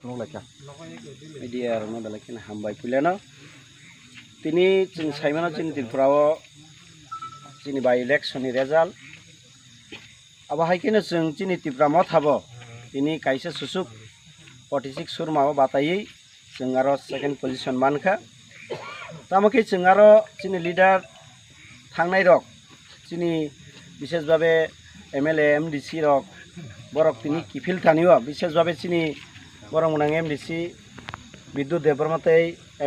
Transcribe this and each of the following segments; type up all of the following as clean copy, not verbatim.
Rokamla media no balakin hambai kulena tini jing saimana jing Tripura jini by election ni result aba haikena jing jini Tripura motha bo tini kaisa susuk 46 surma batai jing aro second position mankha tamaki jing aro jini leader thangnai rok jini বিশেষ ভাবে MLA MDC rock বরক তিনি কিফিল থানিও বিশেষ ভাবে চিনি বরংনাং MDC বিদ্যুৎ দেববর্মাতে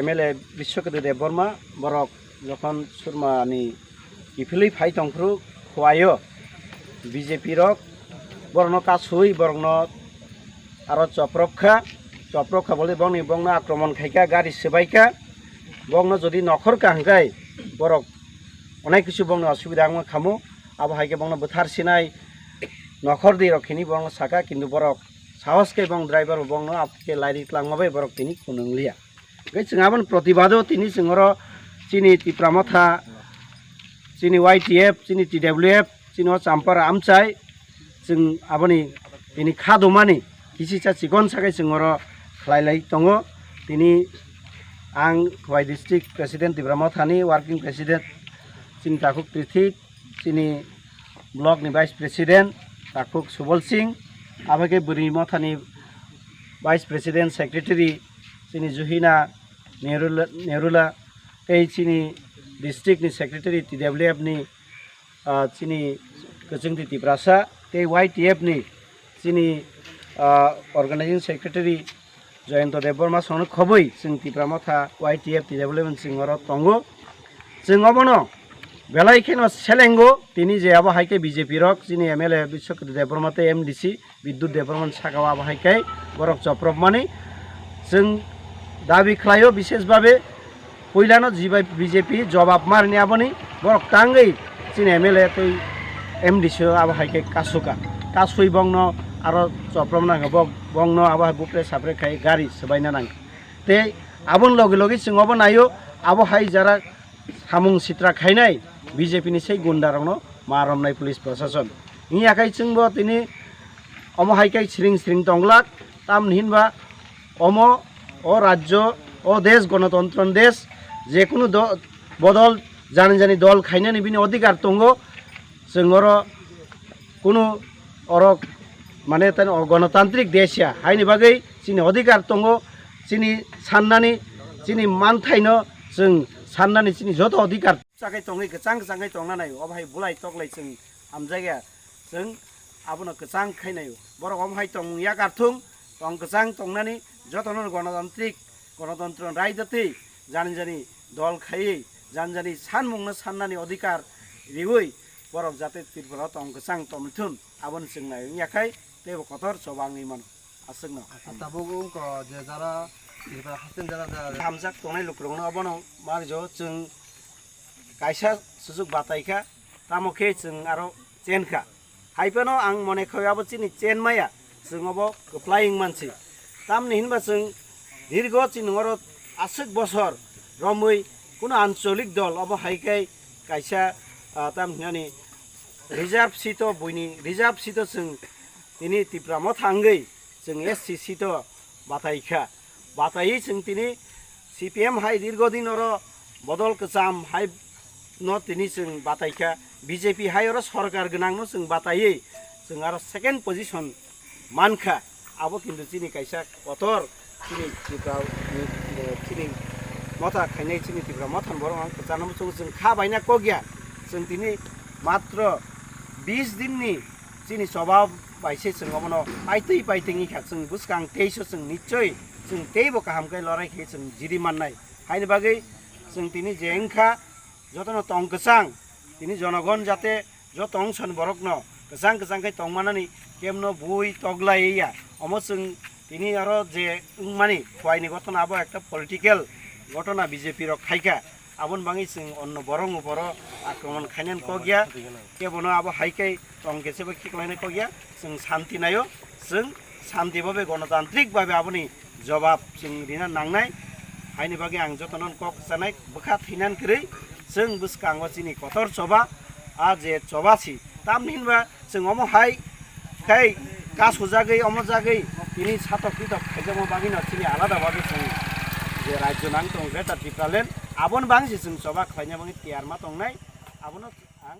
MLA Biswaketu Debbarma বরক যখন সুরমানি কিফিলই phi তংখ্রু খোয়ায়ো BJP rock বরন কাছুই বরন আরো চপ্রক্ষা বলে বংনি বংন আক্রমণ খাইকা গাড়ি সেবাইকা বংন যদি নখর কাহাঙ্গাই বরক অনেক কিছু বংন অসুবিধা খামু আবহাইকে বংন বুথার সিনাই নখর দিয়ে রক্ষিনি বং সাকা কিন্তু বরক সাহসকে বং ড্রাইভার বং আপকে লাইরি ক্লাংমাবে বরক তিনি কুনংলিয়া গে চিঙাবন প্রতিবাদও তিনি চিঙর চিনি Tripura motha চিনি YTF চিনি TWF চিনি চাম্পার আমচাই जों আবনি তিনি খাদমানি কিসিচা চিকন সাকাই চিঙর খ্লাইলাই দङ তিনি आं खबाइ district president Tripura mothani working president चिनि ताकुक पृथ्वी चिनि ब्लॉक नि वाइस प्रेसिडेंट ताकुक सुबल सिंह आबाके बुरी मथानि वाइस प्रेसिडेंट सेक्रेटरी चिनि जुहिना नेरुला ते चिनि डिस्ट्रिक्ट नि सेक्रेटरी TWF नि चिनि कचिंग Triprasa ते YTF नि चिनि ऑर्गेनाइजिंग सेक्रेटरी जयंत देबबर्मा सोनो खबै जों Tripura motha YTF TWF सिंगर तंगो जों अबनो बेलाइखेनो सेलेंगो तिनी जे आबो हाइके बीजेपी रक जिनि एमएलए बिশ্বकेतु देबबर्माते एमडीसी विद्युत देबबर्मान सागाव आबो हाइके बरक चप्रब माने जों दाबि खालायो विशेष भाबे पयलानो जिबाय बीजेपी जवाब मारनि आबोनि बरक तांगै जिनि एमएलए तै एमडीसी आबो हाइके कासुइ बंगनो आरो चप्रब नांगो बंगनो आबो बुप्रे साप्रे खाइ गाड़ी सबायना नांगो ते आबोन लगे लगे जों अबो नायो आबो हाइ जारा सामुं सित्रा खाइनाय बीजेपी नि sei गुन्डारंनो मारमनाय पुलिस प्रशासन इ आखाइ जोंबो तिनि अम हाइकाइ स्रिं तंगलाक ताम हिनबा अम ओ राज्य ओ देश गणतंत्र देश जेकुनु बदल जानि दल खाइनानि बिनि अधिकार दंगो जोंगर कुनु अरक माने तन गणतान्त्रिक देशया हाइनि बागै चिनि अधिकार दंगो चिनि साननानि चिनि मानथाइनो जों साननानि चिनि जत अधिकार चाकै तंगै गचां तंनानै अबहाय बुलाय तगलाय जों आमजाया जों आबनो गचां खाइनाय बर अबहाय तंया गारथुं तंग गचां तंनानि जतन गणतंत्र रायदति जानि दल खाइ जानि सानमुंनो साननानि अधिकार रिवै बरक जाते Tripura तंग गचां तमथुन आबन जोंनाय याखाय तेबो कथर सबांनि मान आसंना ताबुगु क जे जारा Tripura हासिन जारा हामजाक तंनाय लुक्रंनो अबनो मारजो जों कायसा सुजुग बातायखा तामखे जों आरो चेनखा हाइपेनो आं मने खयाबो चिनि चेन माया जोंबो गप्लाइं मानसि तामनि हिनबा जों दीर्घ चिनंगर आसुक बছর रमै कुनो आंचलिक दल अब हाइकाय कायसा ताम हिनानि रिजार्व सीट बयनि रिजार्व सीट जों तिनि Tripura mothangै जों एससी सीट बातायखा बातायै जों तिनि CPM हाइ दीर्घ दिन बदल कचाम हाइ न तिनि जों बातायखा बीजेपी हाइ र सरकार गनांनो जों बातायै जों आरो सेकेंड पोजिशन मानखा आबो किन्तु चिनि कायसा कतर चिनि मथा खाइनाय चिनि Tripura mothन बर आं कचानम जों खाबायना कगिया जों तिनि मात्र 20 दिननि चिनि स्वभाव बाइसे जों अबनो पाइतै खा जों बुसकां 23 जों निश्चय जों तेबो काहामकै लरायखे जों जिरि माननाय हाइनि बागै जों तिनि जेंखा जतन तंग गचां तिनि जनगण जाते जो तंग सन बरकनो गचां कै तंगमानानि केमनो बुइ तगलायैया अम जों तिनि आरो जे माने खवाइनि घटना आबो एकटा पलिटिकल घटना बीजेपी रक खाइका आबन बाङै जों अन्न बरं बर आक्रमण खाइनान कगिया केबनो आबो हाइकै तंग गेसेबो खिखलायनाय कगिया जों शान्ति नायो जों शान्ति भाबे गणतान्त्रिक भाबे आबोनि जवाब जों रिना नांनाय हाइनि बागै आं जतनन कक जानाय बखा थैनान करै जों बुसकांग चिनि कतर चबा आ जे चबासि ताम हिनबा जों अम हाइ खाइ कास हुजागै अम जागै তিনি সাতক পিতক খাইজাमा बागिनो তিনি आलादाबाबो जों जे राज्य नां दं बे ब्रिजप्रालेन आबन बांसि जों सबा खायना बांगि तियारमा दंनाय आबनो आं